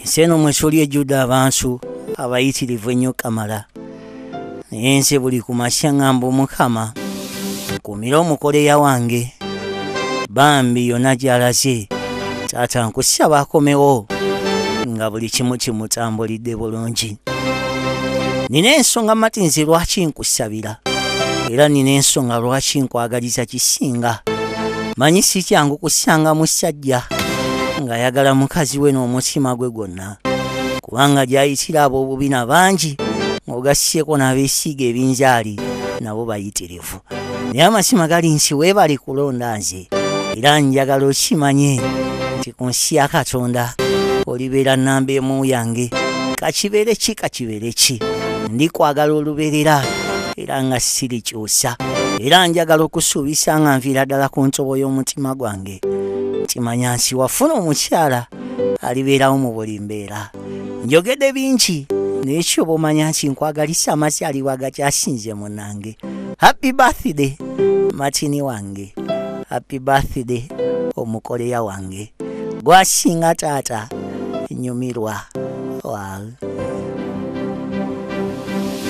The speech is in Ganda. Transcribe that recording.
ensi eno mwe tuli ejjudde abantu abayitirivu ennyo kamala. Naye nze buli ku makya ngamba Omukama nkuumira omukoleya wange bambi yonna gy'alaze. Taata nkusaba akomewo nga buli kimu kimutambulidde bulungi. Nina ensonga mati nze lwaki nkusabira, era nina ensonga lwaki nkwagaliza kisinga. Manyi si kyangu kusanga musajja ng'ayagala mukazi we n'omutima gwe gwonna, kubanga gy'ayitira ab'obubina bangi ng'ogassieko n'abeesiiga ebinzaali nabo bayitirivu. Naye amazima gali nsi weebale kulonda nze, era njagala okimanye nti ku nsi ya Katonda olibeera nnamba emu yange. Kakibeere ki kakibeere ki, ndikwagala olubeerera era nga sirikyusa, era njagala okusuubisa nga nviira ddala ku ntobo y'omutima gwange nti manya nsi wafuna omukyala alibeerawo mu buli mbeera. Njogedde bingi naye kyoba omanya nti nkwagalisa amazaalibwa agakyasinze munnange. Happy birthday Matini wange, happy birthday omukoleya wange, gwasinga taata nyumirwa. Wow.